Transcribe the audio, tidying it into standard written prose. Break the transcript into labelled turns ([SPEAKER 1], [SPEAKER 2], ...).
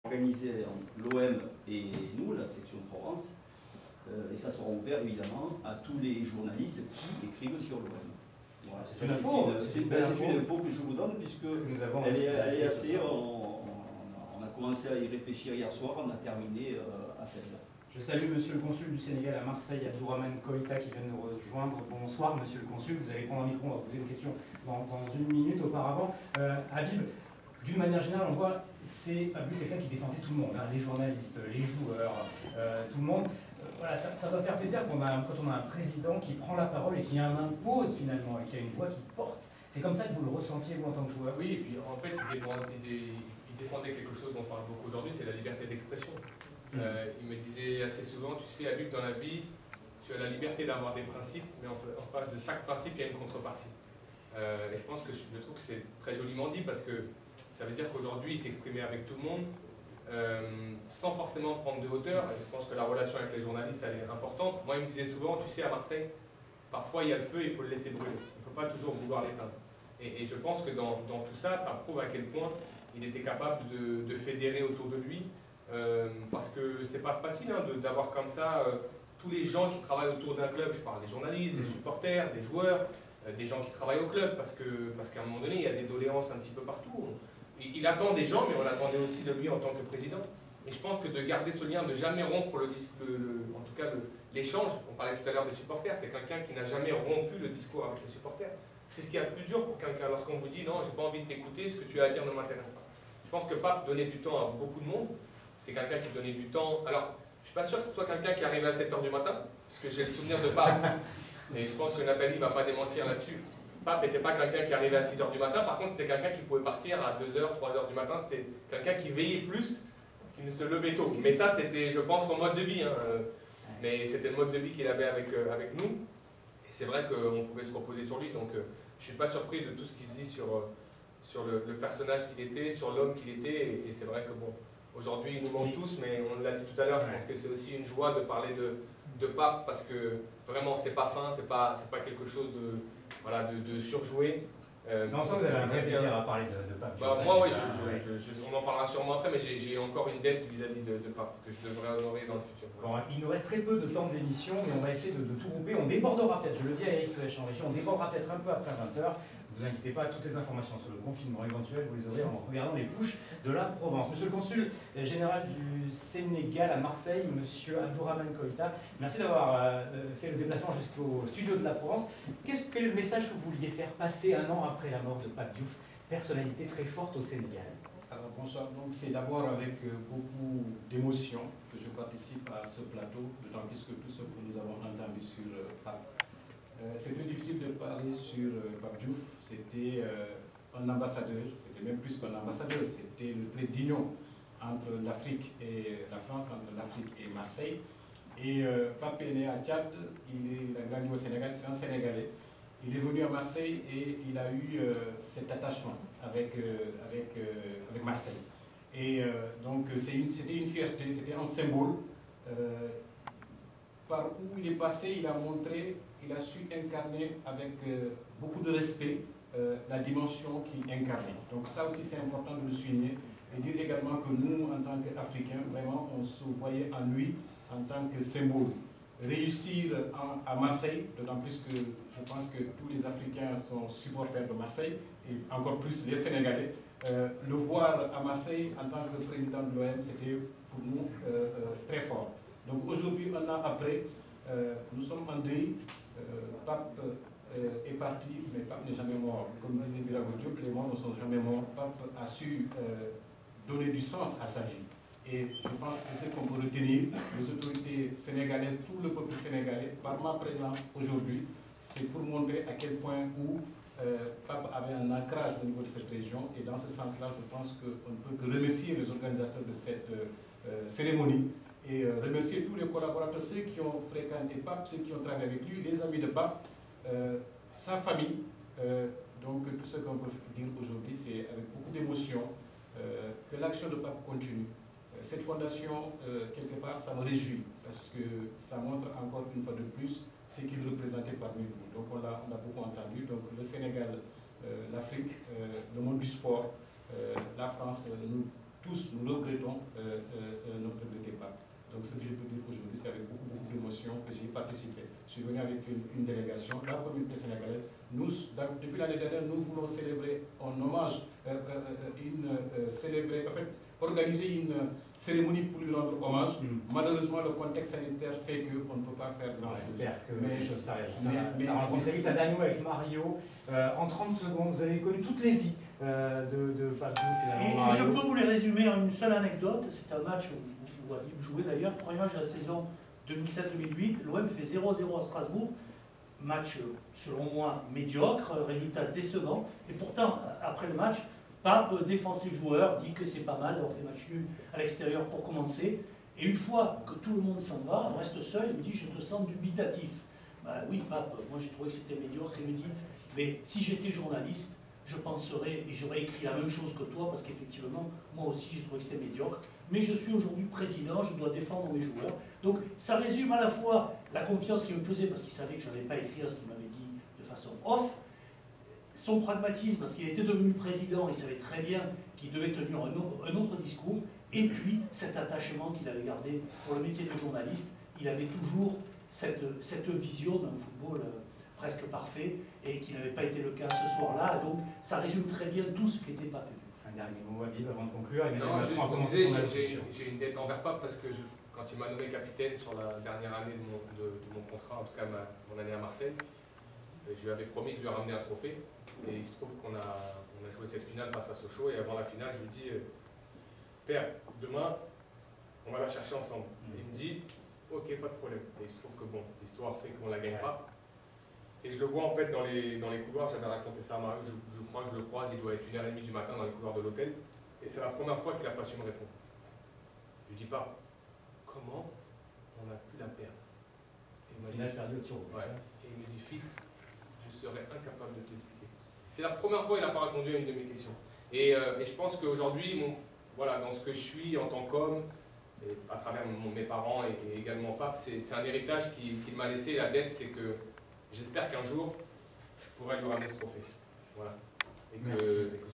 [SPEAKER 1] organisé entre l'OM et nous, la section Provence, et ça sera ouvert évidemment à tous les journalistes qui écrivent sur l'OM. Voilà, c'est une info que je vous donne puisque elle est assez. On a commencé à y réfléchir hier soir, on a terminé à 7h.
[SPEAKER 2] Je salue Monsieur le Consul du Sénégal à Marseille, Abdourahmane Koïta, qui vient de nous rejoindre. Bonsoir Monsieur le Consul, vous allez prendre un micro, on va poser une question dans une minute auparavant. Habib, d'une manière générale, on voit, c'est Habib quelqu'un qui défendait tout le monde, hein, les journalistes, les joueurs, tout le monde. Voilà, ça doit faire plaisir quand on a un président qui prend la parole et qui impose finalement, et qui a une voix qui porte. C'est comme ça que vous le ressentiez, vous, en tant que joueur?
[SPEAKER 3] Oui, et puis en fait, il défendait quelque chose dont on parle beaucoup aujourd'hui, c'est la liberté d'expression. Il me disait assez souvent, tu sais, Habib, dans la vie, tu as la liberté d'avoir des principes, mais en face de chaque principe, il y a une contrepartie. Et je pense que je trouve que c'est très joliment dit, parce que ça veut dire qu'aujourd'hui, il s'exprimait avec tout le monde, sans forcément prendre de hauteur. Et je pense que la relation avec les journalistes, elle est importante. Moi, il me disait souvent, tu sais, à Marseille, parfois il y a le feu, il faut le laisser brûler. Il ne faut pas toujours vouloir l'éteindre. Et je pense que dans tout ça, ça prouve à quel point il était capable de fédérer autour de lui. Parce que c'est pas facile hein, d'avoir comme ça tous les gens qui travaillent autour d'un club. Je parle des journalistes, des supporters, des joueurs, des gens qui travaillent au club, parce qu'à un moment donné, il y a des doléances un petit peu partout. Il attend des gens, mais on attendait aussi de lui en tant que président. Et je pense que de garder ce lien, de jamais rompre en tout cas l'échange, on parlait tout à l'heure des supporters, c'est quelqu'un qui n'a jamais rompu le discours avec les supporters. C'est ce qu'il y a de plus dur pour quelqu'un lorsqu'on vous dit non, j'ai pas envie de t'écouter, ce que tu as à dire ne m'intéresse pas. Je pense que Pape donnait du temps à beaucoup de monde. C'est quelqu'un qui donnait du temps. Alors, je ne suis pas sûr que ce soit quelqu'un qui arrivait à 7h du matin, parce que j'ai le souvenir de Pape, et je pense que Nathalie ne va pas démentir là-dessus. Pape n'était pas quelqu'un qui arrivait à 6h du matin, par contre, c'était quelqu'un qui pouvait partir à 2h, 3h du matin. C'était quelqu'un qui veillait plus, qui ne se levait tôt. Mais ça, c'était, je pense, son mode de vie. Hein. Mais c'était le mode de vie qu'il avait avec nous. Et c'est vrai qu'on pouvait se reposer sur lui. Donc, je ne suis pas surpris de tout ce qui se dit sur le personnage qu'il était, sur l'homme qu'il était. Et c'est vrai que bon. Aujourd'hui, ils nous manquent tous, mais on l'a dit tout à l'heure, je pense que c'est aussi une joie de parler de Pape, parce que vraiment, c'est pas fin, c'est pas quelque chose de surjoué.
[SPEAKER 2] Non, ça, vous avez un vrai plaisir à parler de Pape.
[SPEAKER 3] Moi, oui, on en parlera sûrement après, mais j'ai encore une dette vis-à-vis de Pape, que je devrais honorer dans le futur.
[SPEAKER 2] Bon, il nous reste très peu de temps d'émission, mais on va essayer de tout grouper. On débordera peut-être, je le dis à Eric Flèche en régie, on débordera peut-être un peu après 20h. Ne vous inquiétez pas, toutes les informations sur le confinement éventuel, vous les aurez en regardant les pushs de la Provence. Monsieur le consul général du Sénégal à Marseille, monsieur Abdourahmane Koïta, merci d'avoir fait le déplacement jusqu'au studio de la Provence. Quel est le message que vous vouliez faire passer un an après la mort de Pape Diouf, personnalité très forte au Sénégal?
[SPEAKER 4] Alors bonsoir, donc c'est d'abord avec beaucoup d'émotion que je participe à ce plateau, d'autant plus que tout ce que nous avons entendu sur Pape. C'est très difficile de parler sur Pape Diouf. C'était un ambassadeur, c'était même plus qu'un ambassadeur, c'était le trait d'union entre l'Afrique et la France, entre l'Afrique et Marseille. Et Pape est né à Tchad, il a grandi au Sénégal, c'est un Sénégalais. Il est venu à Marseille et il a eu cet attachement avec Marseille. Et donc c'était une fierté, c'était un symbole. Par où il est passé, il a su incarner avec beaucoup de respect la dimension qu'il incarnait. Donc ça aussi c'est important de le souligner et dire également que nous, en tant qu'Africains, vraiment on se voyait en lui en tant que symbole. Réussir à Marseille, d'autant plus que je pense que tous les Africains sont supporters de Marseille, et encore plus les Sénégalais. Le voir à Marseille en tant que président de l'OM, c'était pour nous très fort. Donc aujourd'hui, un an après, nous sommes en deuil. Pape est parti, mais Pape n'est jamais mort. Comme disait Birago Diop, les morts ne sont jamais morts. Pape a su donner du sens à sa vie. Et je pense que c'est ce qu'on peut retenir, les autorités sénégalaises, tout le peuple sénégalais, par ma présence aujourd'hui, c'est pour montrer à quel point où Pape avait un ancrage au niveau de cette région. Et dans ce sens-là, je pense qu'on ne peut que remercier les organisateurs de cette cérémonie et remercier tous les collaborateurs, ceux qui ont fréquenté Pape, ceux qui ont travaillé avec lui, les amis de Pape, sa famille. Donc tout ce qu'on peut dire aujourd'hui, c'est avec beaucoup d'émotion que l'action de Pape continue. Cette fondation, quelque part, ça me réjouit, parce que ça montre encore une fois de plus ce qu'il représentait parmi nous. Donc on l'a beaucoup entendu. Donc le Sénégal, l'Afrique, le monde du sport, la France, nous tous, nous regrettons notre départ. Donc ce que je peux dire aujourd'hui, c'est avec beaucoup d'émotion que j'ai participé. Je suis venu avec une délégation, la communauté sénégalaise. Nous, depuis l'année dernière, nous voulons célébrer en hommage, organiser une cérémonie pour lui rendre hommage. Malheureusement, le contexte sanitaire fait qu'on ne peut pas faire grand-chose.
[SPEAKER 2] J'espère que les choses s'arrêtent. Ça rencontre vite à Dagno avec Mario. En 30 secondes, vous avez connu toutes les vies de Patou, finalement.
[SPEAKER 5] Et je peux vous les résumer en une seule anecdote. C'est un match où Habib jouait d'ailleurs, le premier match de la saison 2007-2008. L'OM fait 0-0 à Strasbourg. Match, selon moi, médiocre, résultat décevant. Et pourtant, après le match, Pape défend ses joueurs, dit que c'est pas mal, on fait match nul à l'extérieur pour commencer. Et une fois que tout le monde s'en va, on reste seul, il me dit, je te sens dubitatif. Ben oui, Pape, moi j'ai trouvé que c'était médiocre. Il me dit, mais si j'étais journaliste, je penserais et j'aurais écrit la même chose que toi, parce qu'effectivement, moi aussi j'ai trouvé que c'était médiocre. Mais je suis aujourd'hui président, je dois défendre mes joueurs. Donc ça résume à la fois la confiance qu'il me faisait, parce qu'il savait que je n'allais pas écrire ce qu'il m'avait dit de façon off, son pragmatisme, parce qu'il était devenu président, il savait très bien qu'il devait tenir un autre discours, et puis cet attachement qu'il avait gardé pour le métier de journaliste. Il avait toujours cette vision d'un football presque parfait, et qui n'avait pas été le cas ce soir-là. Donc ça résume très bien tout ce qui n'était pas tenu.
[SPEAKER 2] Un dernier mot, Habib, avant de conclure.
[SPEAKER 3] Non, je vous disais, j'ai une dette envers Pape, parce que quand il m'a nommé capitaine sur la dernière année de mon contrat, en tout cas mon année à Marseille, je lui avais promis de lui ramener un trophée. Et il se trouve qu'on a joué cette finale face à Sochaux, et avant la finale, je lui dis Père, demain, on va la chercher ensemble. Et il me dit ok, pas de problème. Et il se trouve que bon, l'histoire fait qu'on ne la gagne pas. Et je le vois en fait dans les couloirs, j'avais raconté ça à Mario, je le croise, il doit être 1h30 du matin dans les couloirs de l'hôtel. Et c'est la première fois qu'il n'a pas su me répondre. Je lui dis pas comment on a pu la perdre. Et il m'a dit, et il me dit fils, je serais incapable de t'expliquer. C'est la première fois qu'il n'a pas répondu à une de mes questions. Et je pense qu'aujourd'hui, voilà, dans ce que je suis en tant qu'homme, à travers mes parents et également Pape, c'est un héritage qu'il m'a laissé. La dette, c'est que j'espère qu'un jour, je pourrai lui ramener ce trophée. Voilà. Et que